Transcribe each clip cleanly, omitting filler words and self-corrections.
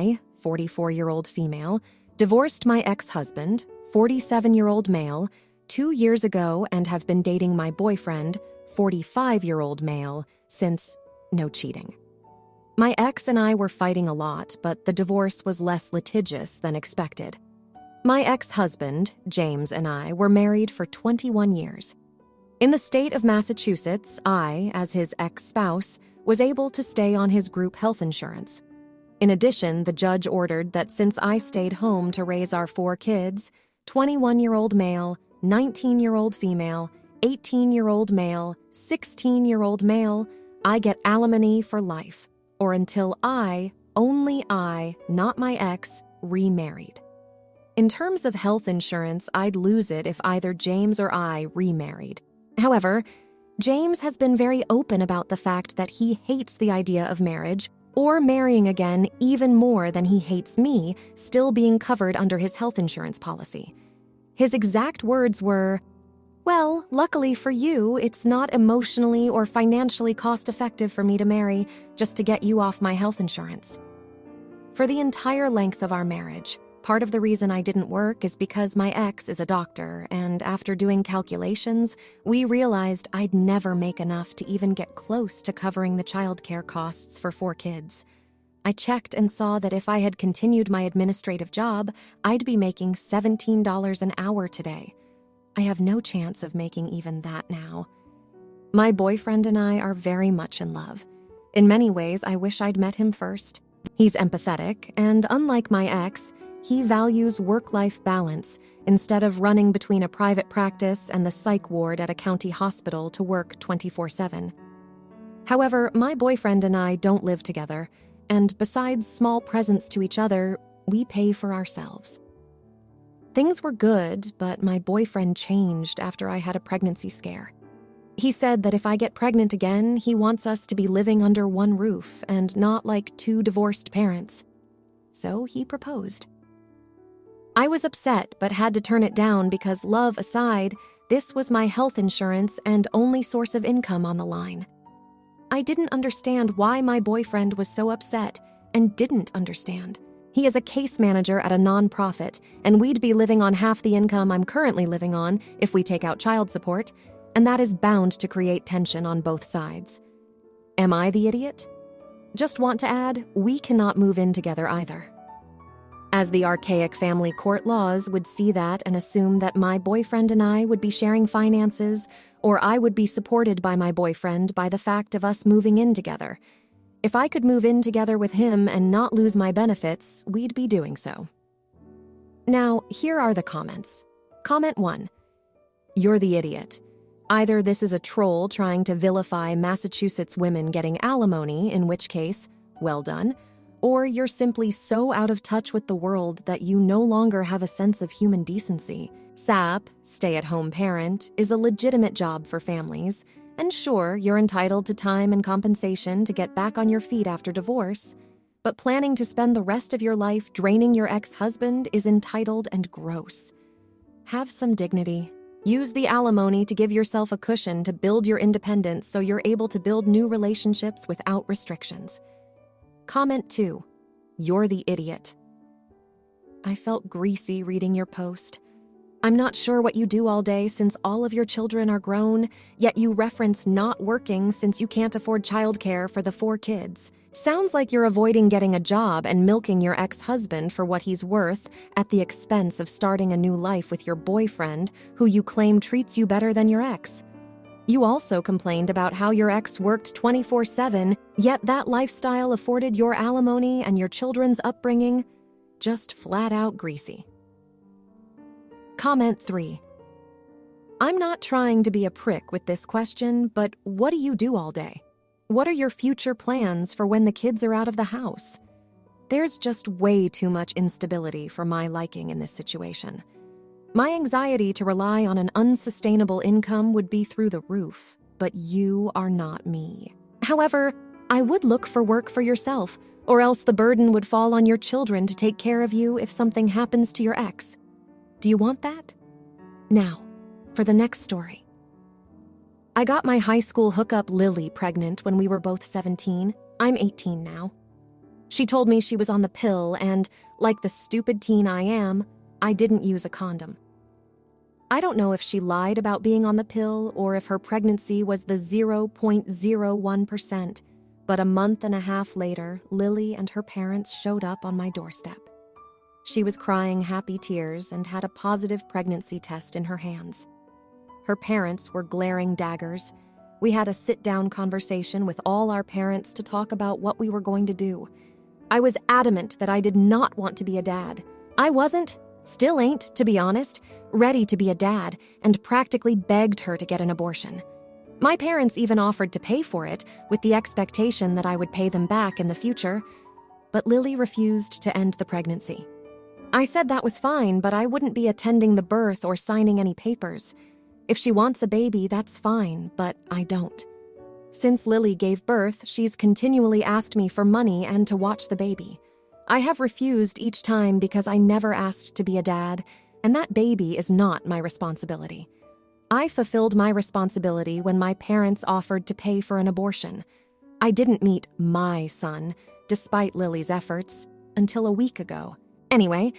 I, 44-year-old female, divorced my ex-husband, 47-year-old male, 2 years ago and have been dating my boyfriend, 45-year-old male, since no cheating. My ex and I were fighting a lot, but the divorce was less litigious than expected. My ex-husband, James, and I were married for 21 years. In the state of Massachusetts, I, as his ex-spouse, was able to stay on his group health insurance. In addition, the judge ordered that since I stayed home to raise our 4 kids, 21-year-old male, 19-year-old female, 18-year-old male, 16-year-old male, I get alimony for life, or until I, only I, not my ex, remarried. In terms of health insurance, I'd lose it if either James or I remarried. However, James has been very open about the fact that he hates the idea of marriage or marrying again even more than he hates me still being covered under his health insurance policy. His exact words were, "Well, luckily for you, it's not emotionally or financially cost-effective for me to marry just to get you off my health insurance." For the entire length of our marriage, part of the reason I didn't work is because my ex is a doctor, and after doing calculations, we realized I'd never make enough to even get close to covering the childcare costs for 4 kids. I checked and saw that if I had continued my administrative job, I'd be making $17 an hour today. I have no chance of making even that now. My boyfriend and I are very much in love. In many ways, I wish I'd met him first. He's empathetic, and unlike my ex, he values work-life balance instead of running between a private practice and the psych ward at a county hospital to work 24/7. However, my boyfriend and I don't live together, and besides small presents to each other, we pay for ourselves. Things were good, but my boyfriend changed after I had a pregnancy scare. He said that if I get pregnant again, he wants us to be living under one roof and not like 2 divorced parents. So he proposed. I was upset but had to turn it down because, love aside, this was my health insurance and only source of income on the line. I didn't understand why my boyfriend was so upset and didn't understand. He is a case manager at a nonprofit, and we'd be living on half the income I'm currently living on if we take out child support, and that is bound to create tension on both sides. Am I the idiot? Just want to add, we cannot move in together either. As the archaic family court laws would see that and assume that my boyfriend and I would be sharing finances, or I would be supported by my boyfriend by the fact of us moving in together. If I could move in together with him and not lose my benefits, we'd be doing so. Now, here are the comments. Comment 1. You're the idiot. Either this is a troll trying to vilify Massachusetts women getting alimony, in which case, well done, or you're simply so out of touch with the world that you no longer have a sense of human decency. SAP, stay-at-home parent, is a legitimate job for families, and sure, you're entitled to time and compensation to get back on your feet after divorce, but planning to spend the rest of your life draining your ex-husband is entitled and gross. Have some dignity. Use the alimony to give yourself a cushion to build your independence so you're able to build new relationships without restrictions. Comment 2. You're the idiot. I felt greasy reading your post. I'm not sure what you do all day since all of your children are grown, yet you reference not working since you can't afford childcare for the 4 kids. Sounds like you're avoiding getting a job and milking your ex-husband for what he's worth at the expense of starting a new life with your boyfriend, who you claim treats you better than your ex. You also complained about how your ex worked 24/7, yet that lifestyle afforded your alimony and your children's upbringing. Just flat out greasy. Comment 3. I'm not trying to be a prick with this question, but what do you do all day? What are your future plans for when the kids are out of the house? There's just way too much instability for my liking in this situation. My anxiety to rely on an unsustainable income would be through the roof, but you are not me. However, I would look for work for yourself, or else the burden would fall on your children to take care of you if something happens to your ex. Do you want that? Now, for the next story. I got my high school hookup Lily pregnant when we were both 17. I'm 18 now. She told me she was on the pill and, like the stupid teen I am, I didn't use a condom. I don't know if she lied about being on the pill or if her pregnancy was the 0.01%, but a month and a half later, Lily and her parents showed up on my doorstep. She was crying happy tears and had a positive pregnancy test in her hands. Her parents were glaring daggers. We had a sit-down conversation with all our parents to talk about what we were going to do. I was adamant that I did not want to be a dad. I wasn't, still ain't, to be honest, ready to be a dad, and practically begged her to get an abortion. My parents even offered to pay for it, with the expectation that I would pay them back in the future, but Lily refused to end the pregnancy. I said that was fine, but I wouldn't be attending the birth or signing any papers. If she wants a baby, that's fine, but I don't. Since Lily gave birth, she's continually asked me for money and to watch the baby. I have refused each time because I never asked to be a dad, and that baby is not my responsibility. I fulfilled my responsibility when my parents offered to pay for an abortion. I didn't meet my son, despite Lily's efforts, until a week ago. Anyway,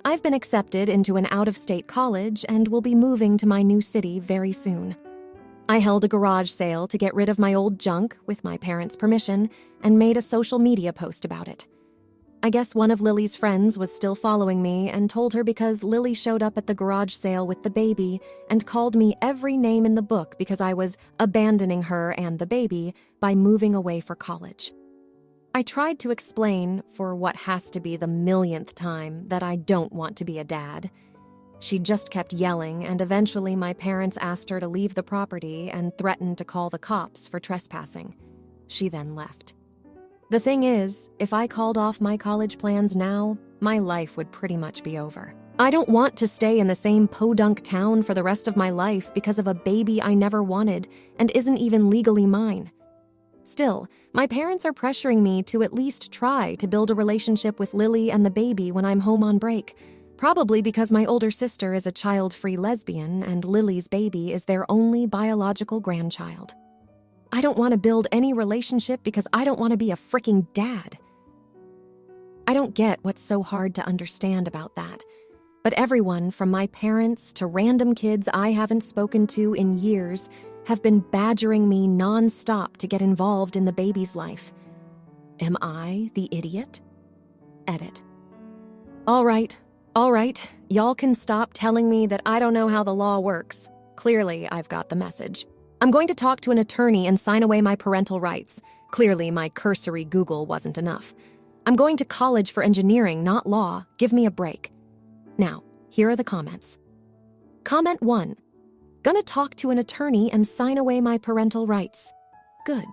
I've been accepted into an out-of-state college and will be moving to my new city very soon. I held a garage sale to get rid of my old junk, with my parents' permission, and made a social media post about it. I guess one of Lily's friends was still following me and told her because Lily showed up at the garage sale with the baby and called me every name in the book because I was abandoning her and the baby by moving away for college. I tried to explain, for what has to be the millionth time, that I don't want to be a dad. She just kept yelling, and eventually my parents asked her to leave the property and threatened to call the cops for trespassing. She then left. The thing is, if I called off my college plans now, my life would pretty much be over. I don't want to stay in the same podunk town for the rest of my life because of a baby I never wanted and isn't even legally mine. Still, my parents are pressuring me to at least try to build a relationship with Lily and the baby when I'm home on break, probably because my older sister is a child-free lesbian and Lily's baby is their only biological grandchild. I don't want to build any relationship because I don't want to be a freaking dad. I don't get what's so hard to understand about that, but everyone from my parents to random kids I haven't spoken to in years have been badgering me non-stop to get involved in the baby's life. Am I the idiot? Edit. All right, y'all can stop telling me that I don't know how the law works. Clearly, I've got the message. I'm going to talk to an attorney and sign away my parental rights. Clearly, my cursory Google wasn't enough. I'm going to college for engineering, not law. Give me a break. Now, here are the comments. Comment 1. Gonna talk to an attorney and sign away my parental rights. Good.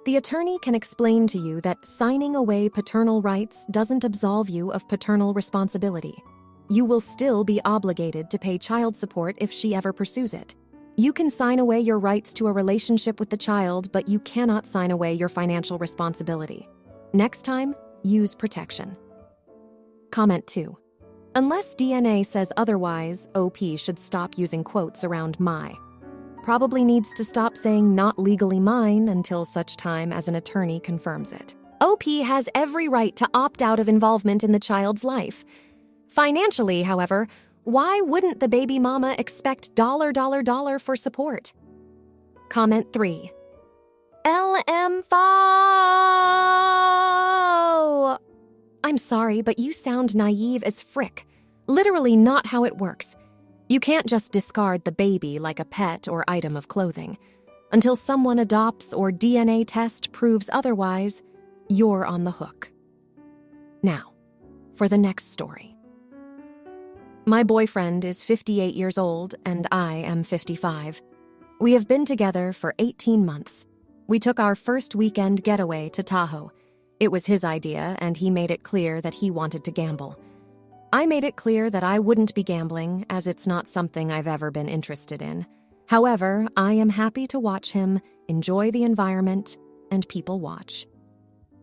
The attorney can explain to you that signing away paternal rights doesn't absolve you of paternal responsibility. You will still be obligated to pay child support if she ever pursues it. You can sign away your rights to a relationship with the child, but you cannot sign away your financial responsibility. Next time, use protection. Comment 2. Unless DNA says otherwise, OP should stop using quotes around my. Probably needs to stop saying not legally mine until such time as an attorney confirms it. OP has every right to opt out of involvement in the child's life. Financially, however, why wouldn't the baby mama expect $$ for support? Comment 3. LM4! I'm sorry, but you sound naive as frick. Literally not how it works. You can't just discard the baby like a pet or item of clothing. Until someone adopts or DNA test proves otherwise, you're on the hook. Now, for the next story. My boyfriend is 58 years old and I am 55. We have been together for 18 months. We took our first weekend getaway to Tahoe. It was his idea and he made it clear that he wanted to gamble. I made it clear that I wouldn't be gambling as it's not something I've ever been interested in. However, I am happy to watch him, enjoy the environment, and people watch.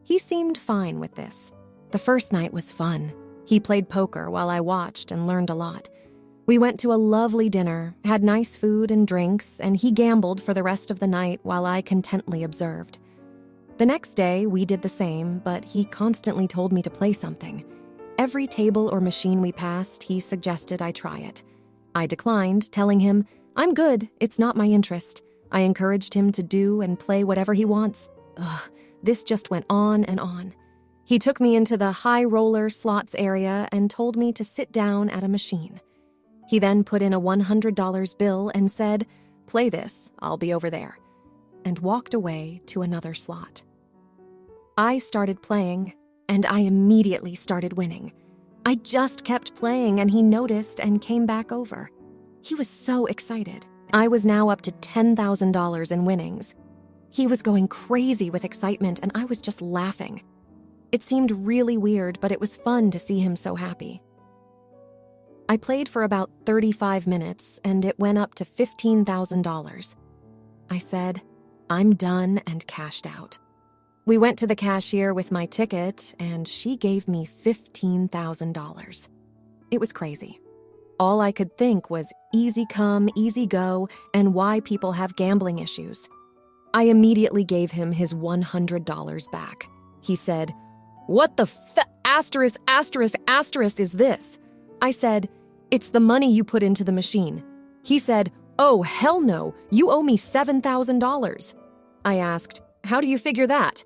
He seemed fine with this. The first night was fun. He played poker while I watched and learned a lot. We went to a lovely dinner, had nice food and drinks, and he gambled for the rest of the night while I contently observed. The next day, we did the same, but he constantly told me to play something. Every table or machine we passed, he suggested I try it. I declined, telling him, "I'm good, it's not my interest." I encouraged him to do and play whatever he wants. Ugh, this just went on and on. He took me into the high roller slots area and told me to sit down at a machine. He then put in a $100 bill and said, "Play this, I'll be over there," and walked away to another slot. I started playing, and I immediately started winning. I just kept playing, and he noticed and came back over. He was so excited. I was now up to $10,000 in winnings. He was going crazy with excitement, and I was just laughing. It seemed really weird, but it was fun to see him so happy. I played for about 35 minutes, and it went up to $15,000. I said, "I'm done," and cashed out. We went to the cashier with my ticket, and she gave me $15,000. It was crazy. All I could think was easy come, easy go, and why people have gambling issues. I immediately gave him his $100 back. He said, "What the asterisk is this?" I said, "It's the money you put into the machine." He said, "Oh, hell no, you owe me $7,000. I asked, "How do you figure that?"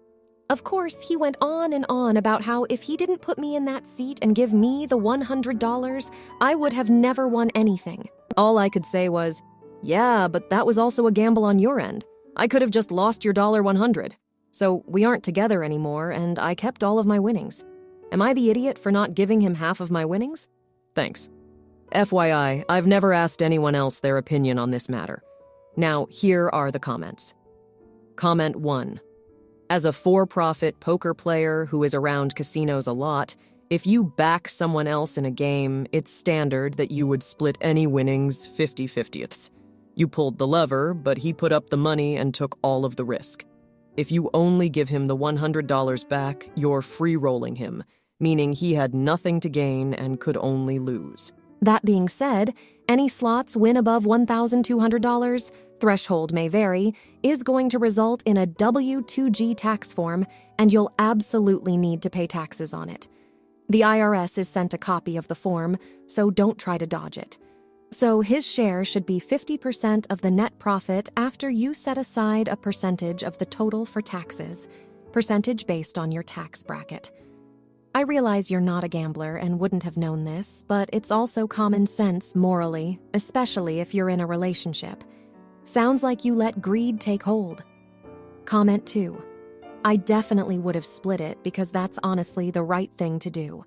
Of course, he went on and on about how if he didn't put me in that seat and give me the $100, I would have never won anything. All I could say was, "Yeah, but that was also a gamble on your end. I could have just lost your $100. So we aren't together anymore, and I kept all of my winnings. Am I the idiot for not giving him half of my winnings? Thanks. FYI, I've never asked anyone else their opinion on this matter. Now, here are the comments. Comment 1. As a for-profit poker player who is around casinos a lot, if you back someone else in a game, it's standard that you would split any winnings 50-50ths. You pulled the lever, but he put up the money and took all of the risk. If you only give him the $100 back, you're free-rolling him, meaning he had nothing to gain and could only lose. That being said, any slots win above $1,200, threshold may vary, is going to result in a W-2G tax form, and you'll absolutely need to pay taxes on it. The IRS is sent a copy of the form, so don't try to dodge it. So his share should be 50% of the net profit after you set aside a percentage of the total for taxes, percentage based on your tax bracket. I realize you're not a gambler and wouldn't have known this, but it's also common sense morally, especially if you're in a relationship. Sounds like you let greed take hold. Comment 2. I definitely would have split it because that's honestly the right thing to do.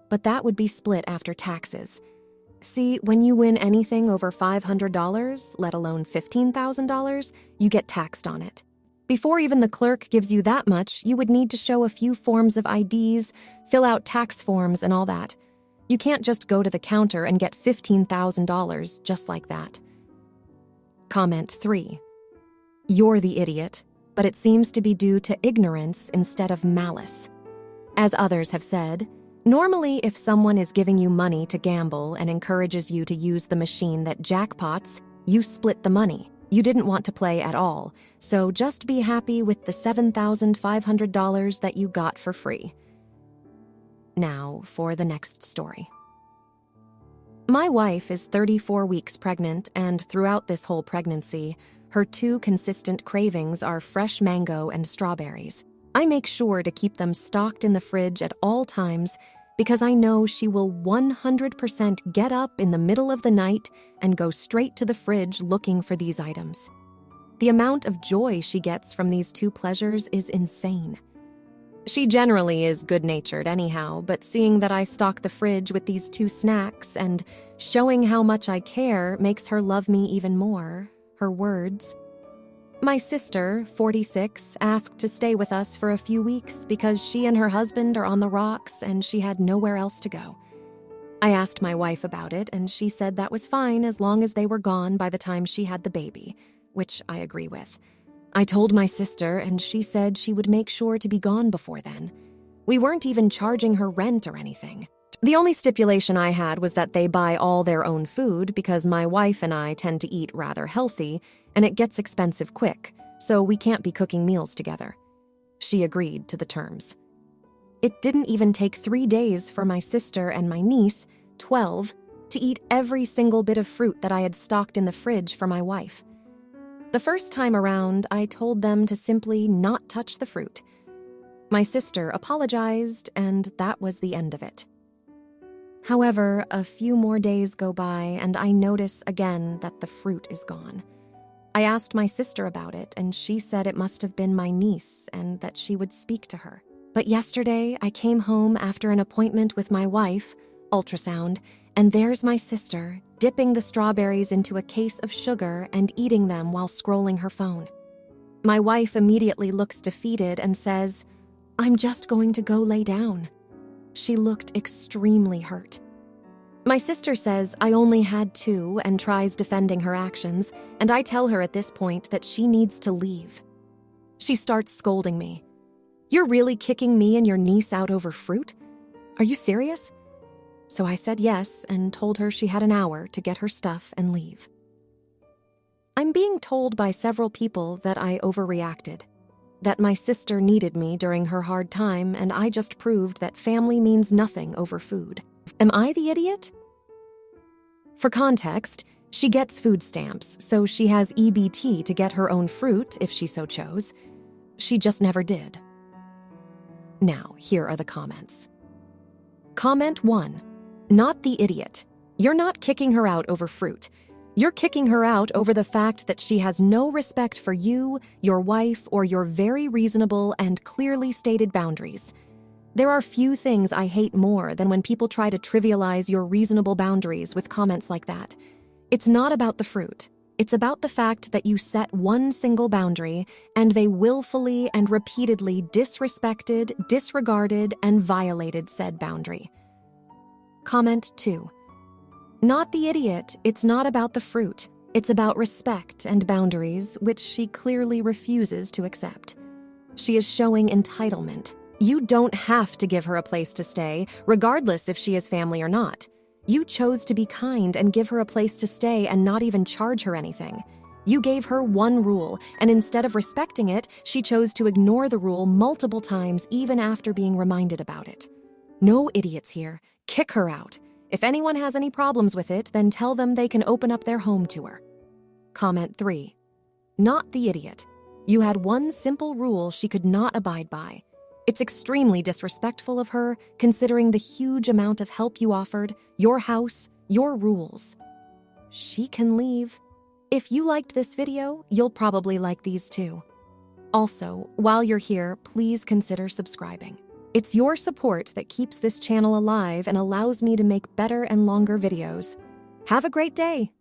But that would be split after taxes. See, when you win anything over $500, let alone $15,000, you get taxed on it. Before even the clerk gives you that much, you would need to show a few forms of IDs, fill out tax forms, and all that. You can't just go to the counter and get $15,000 just like that. Comment 3. You're the idiot, but it seems to be due to ignorance instead of malice. As others have said, normally if someone is giving you money to gamble and encourages you to use the machine that jackpots, you split the money. You didn't want to play at all, so just be happy with the $7,500 that you got for free. Now for the next story. My wife is 34 weeks pregnant, and throughout this whole pregnancy, her two consistent cravings are fresh mango and strawberries. I make sure to keep them stocked in the fridge at all times because I know she will 100% get up in the middle of the night and go straight to the fridge looking for these items. The amount of joy she gets from these two pleasures is insane. She generally is good-natured anyhow, but seeing that I stock the fridge with these two snacks and showing how much I care makes her love me even more. Her words. My sister, 46, asked to stay with us for a few weeks because she and her husband are on the rocks and she had nowhere else to go. I asked my wife about it, and she said that was fine as long as they were gone by the time she had the baby, which I agree with. I told my sister, and she said she would make sure to be gone before then. We weren't even charging her rent or anything. The only stipulation I had was that they buy all their own food because my wife and I tend to eat rather healthy, and it gets expensive quick, so we can't be cooking meals together. She agreed to the terms. It didn't even take 3 days for my sister and my niece, 12, to eat every single bit of fruit that I had stocked in the fridge for my wife. The first time around, I told them to simply not touch the fruit. My sister apologized, and that was the end of it. However, a few more days go by, and I notice again that the fruit is gone. I asked my sister about it, and she said it must have been my niece and that she would speak to her. But yesterday, I came home after an appointment with my wife, ultrasound, and there's my sister dipping the strawberries into a case of sugar and eating them while scrolling her phone. My wife immediately looks defeated and says, "I'm just going to go lay down." She looked extremely hurt. My sister says I only had 2 and tries defending her actions, and I tell her at this point that she needs to leave. She starts scolding me. "You're really kicking me and your niece out over fruit? Are you serious?" So I said yes and told her she had an hour to get her stuff and leave. I'm being told by several people that I overreacted, that my sister needed me during her hard time, and I just proved that family means nothing over food. Am I the idiot? For context, she gets food stamps, so she has EBT to get her own fruit if she so chose. She just never did. Now, here are the comments. Comment 1. Not the idiot. You're not kicking her out over fruit. You're kicking her out over the fact that she has no respect for you, your wife, or your very reasonable and clearly stated boundaries. There are few things I hate more than when people try to trivialize your reasonable boundaries with comments like that. It's not about the fruit. It's about the fact that you set one single boundary and they willfully and repeatedly disrespected, disregarded, and violated said boundary. Comment 2. Not the idiot. It's not about the fruit. It's about respect and boundaries, which she clearly refuses to accept. She is showing entitlement. You don't have to give her a place to stay, regardless if she is family or not. You chose to be kind and give her a place to stay and not even charge her anything. You gave her one rule, and instead of respecting it, she chose to ignore the rule multiple times even after being reminded about it. No idiots here. Kick her out. If anyone has any problems with it, then tell them they can open up their home to her. Comment 3. Not the idiot. You had one simple rule she could not abide by. It's extremely disrespectful of her, considering the huge amount of help you offered, your house, your rules. She can leave. If you liked this video, you'll probably like these too. Also, while you're here, please consider subscribing. It's your support that keeps this channel alive and allows me to make better and longer videos. Have a great day!